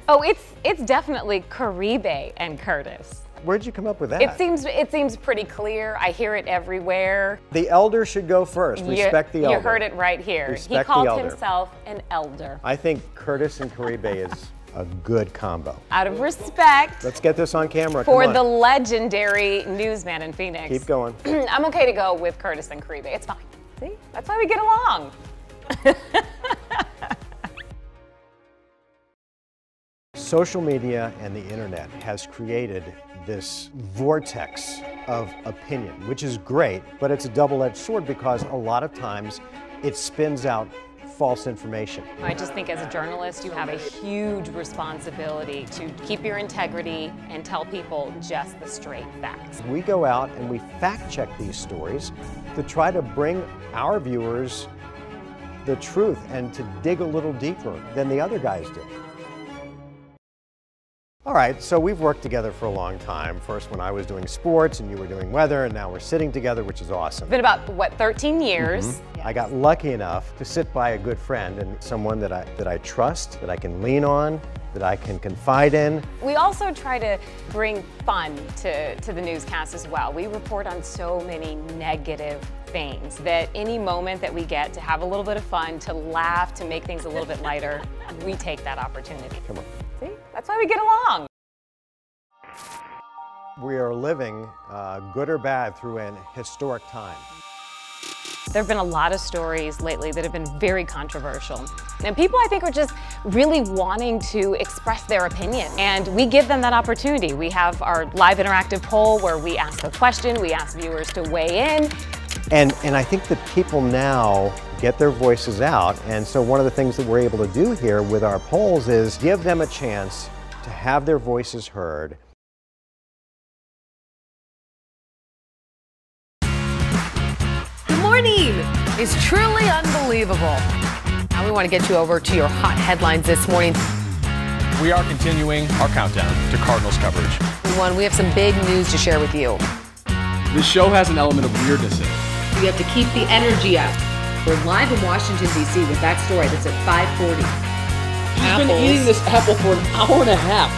Oh, it's definitely Caribe and Curtis. Where'd you come up with that? It seems pretty clear. I hear it everywhere. The elder should go first. Respect the elder. You heard it right here. He called himself an elder. I think Curtis and Caribe is a good combo. Out of respect. Let's get this on camera. For the legendary newsman in Phoenix. Keep going. I'm okay to go with Curtis and Caribe. It's fine. See? That's why we get along. Social media and the internet has created this vortex of opinion, which is great, but it's a double-edged sword because a lot of times it spins out false information. I just think as a journalist, you have a huge responsibility to keep your integrity and tell people just the straight facts. We go out and we fact-check these stories to try to bring our viewers the truth and to dig a little deeper than the other guys do. All right, so we've worked together for a long time. First when I was doing sports and you were doing weather, and now we're sitting together, which is awesome. It's been about, what, 13 years? Mm-hmm. Yes. I got lucky enough to sit by a good friend and someone that I trust, that I can lean on, that I can confide in. We also try to bring fun to the newscast as well. We report on so many negative things that any moment that we get to have a little bit of fun, to laugh, to make things a little bit lighter, we take that opportunity. Come on. See? That's why we get along. We are living, good or bad, through an historic time. There have been a lot of stories lately that have been very controversial. And people, I think, are just really wanting to express their opinion. And we give them that opportunity. We have our live interactive poll where we ask a question, we ask viewers to weigh in. And I think that people now get their voices out. And so one of the things that we're able to do here with our polls is give them a chance to have their voices heard. Good morning! It's truly unbelievable. Now we want to get you over to your hot headlines this morning. We are continuing our countdown to Cardinals coverage. We have some big news to share with you. This show has an element of weirdness in it. You have to keep the energy up. We're live in Washington, D.C. with that story that's at 5:40. She's been eating this apple for an hour and a half.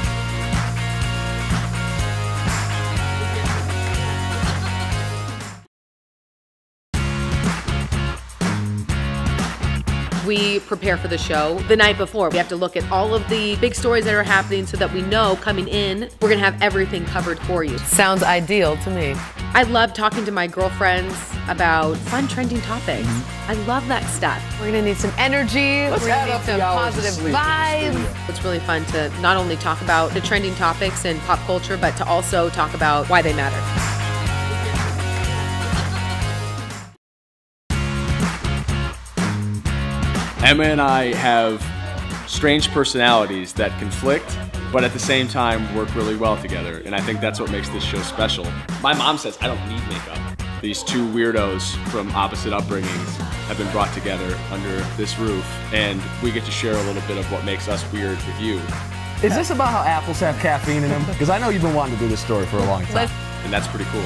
We prepare for the show the night before. We have to look at all of the big stories that are happening so that we know coming in, we're gonna have everything covered for you. Sounds ideal to me. I love talking to my girlfriends about fun trending topics. I love that stuff. We're gonna need some energy. Let's we're gonna add need up some the hours positive of sleep in the vibes. studio. It's really fun to not only talk about the trending topics and pop culture, but to also talk about why they matter. Emma and I have strange personalities that conflict, but at the same time work really well together. And I think that's what makes this show special. My mom says I don't need makeup. These two weirdos from opposite upbringings have been brought together under this roof, and we get to share a little bit of what makes us weird with you. Is this about how apples have caffeine in them? Because I know you've been wanting to do this story for a long time. And that's pretty cool.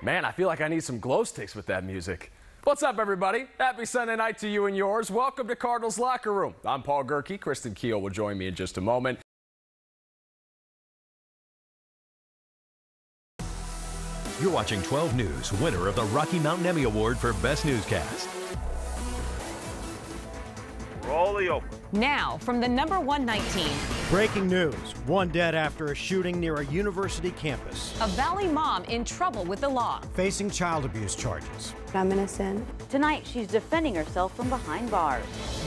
Man, I feel like I need some glow sticks with that music. What's up, everybody? Happy Sunday night to you and yours. Welcome to Cardinals Locker Room. I'm Paul Gerke. Kristen Keel will join me in just a moment. You're watching 12 News, winner of the Rocky Mountain Emmy Award for Best Newscast. Roll the open. Now, from the number 119, breaking news. One dead after a shooting near a university campus. a Valley mom in trouble with the law. Facing child abuse charges. I'm innocent. Tonight, she's defending herself from behind bars.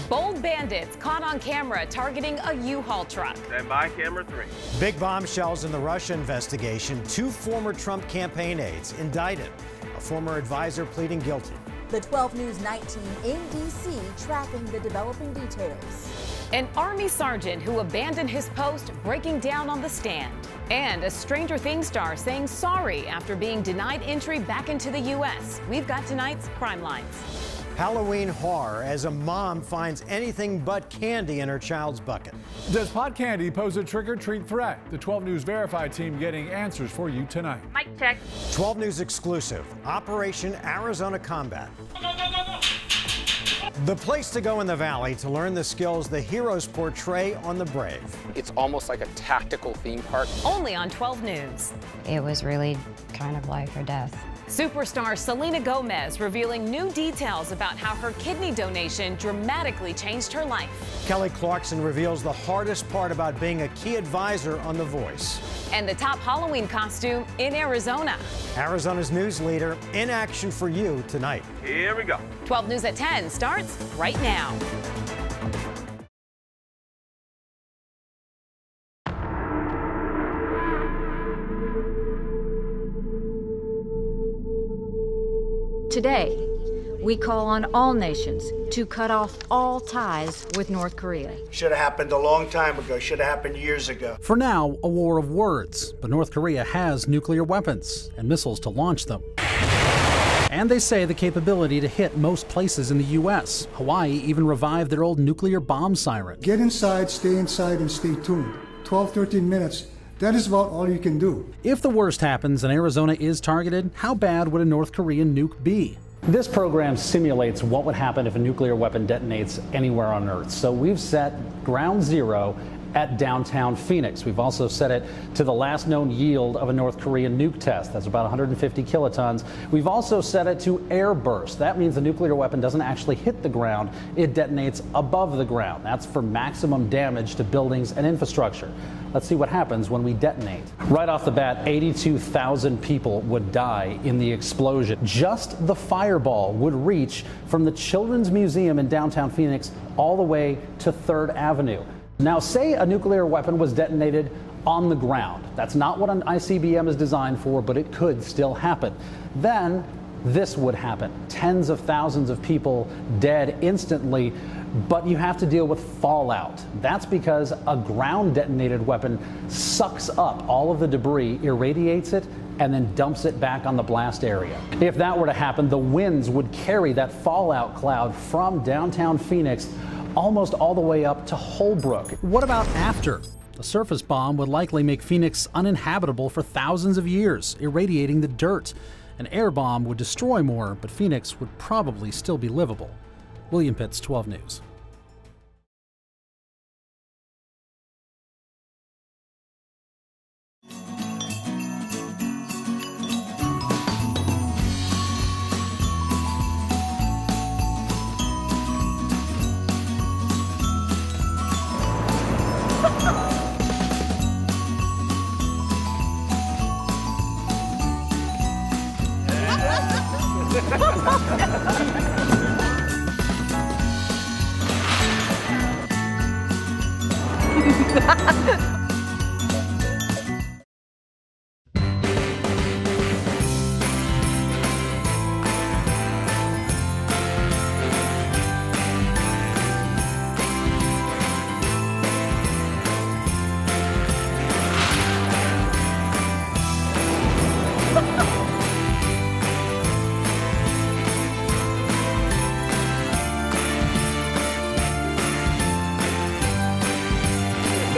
Bold bandits caught on camera targeting a U-Haul truck. Stand by, camera 3. Big bombshells in the Russia investigation. 2 former Trump campaign aides indicted. A former advisor pleading guilty. The 12 News 19 in D.C. tracking the developing details. An Army sergeant who abandoned his post breaking down on the stand. And a Stranger Things star saying sorry after being denied entry back into the U.S. We've got tonight's Crime Lines. Halloween horror as a mom finds anything but candy in her child's bucket. Does pot candy pose a trick-or-treat threat? The 12 News Verified team getting answers for you tonight. Mic check. 12 News exclusive, Operation Arizona Combat. The place to go in the Valley to learn the skills the heroes portray on the brave. It's almost like a tactical theme park. Only on 12 News. It was really kind of life or death. Superstar Selena Gomez revealing new details about how her kidney donation dramatically changed her life. Kelly Clarkson reveals the hardest part about being a key advisor on The Voice. And the top Halloween costume in Arizona. Arizona's news leader in action for you tonight. Here we go. 12 News at 10 starts right now. Today, we call on all nations to cut off all ties with North Korea. Should have happened a long time ago. Should have happened years ago. For now, a war of words, but North Korea has nuclear weapons and missiles to launch them. And they say the capability to hit most places in the U.S. Hawaii even revived their old nuclear bomb siren. Get inside, and stay tuned. 12, 13 minutes. That is about all you can do. If the worst happens and Arizona is targeted, how bad would a North Korean nuke be? This program simulates what would happen if a nuclear weapon detonates anywhere on Earth. So we've set ground zero at downtown Phoenix. We've also set it to the last known yield of a North Korean nuke test. That's about 150 kilotons. We've also set it to air burst. That means the nuclear weapon doesn't actually hit the ground. It detonates above the ground. That's for maximum damage to buildings and infrastructure. Let's see what happens when we detonate. Right off the bat, 82,000 people would die in the explosion. Just the fireball would reach from the Children's Museum in downtown Phoenix all the way to 3rd Avenue. Now, say a nuclear weapon was detonated on the ground. That's not what an ICBM is designed for, but it could still happen. Then this would happen. Tens of thousands of people dead instantly, but you have to deal with fallout. That's because a ground detonated weapon sucks up all of the debris, irradiates it, and then dumps it back on the blast area. If that were to happen, the winds would carry that fallout cloud from downtown Phoenix almost all the way up to Holbrook. What about after? A surface bomb would likely make Phoenix uninhabitable for thousands of years, irradiating the dirt. An air bomb would destroy more, but Phoenix would probably still be livable. William Pitts, 12 News.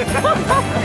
Ha ha ha!